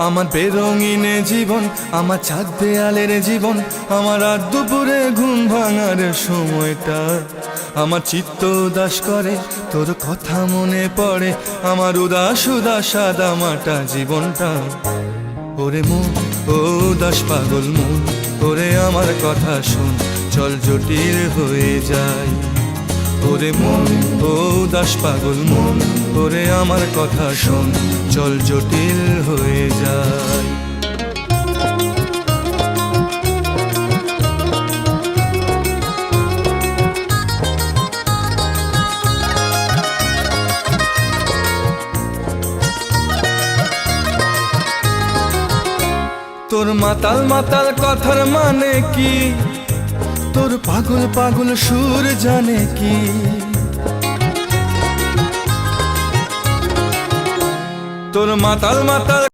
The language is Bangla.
আমার বেরঙিনে জীবন, আমার ছাদ দেয়ালের জীবন, আমার রাত দুপুরে ঘুম ভাঙার সময়টা। আমার চিত্ত উদাস করে, তোর কথা মনে পড়ে, আমার উদাস উদাস সাদা মাটা জীবনটা। ওরে মন, ও উদাস পাগল মন, ওরে আমার কথা শোন, চল জটিল হয়ে যায়। ওরে মন, ও উদাস পাগল মন, ওরে আমার কথা শোন, চল জটিল হয়ে যায়। তোর মাতাল মাতাল কথার মানে কি, তোর পাগল পাগল সুর জানে কি? তোর মাতাল মাতাল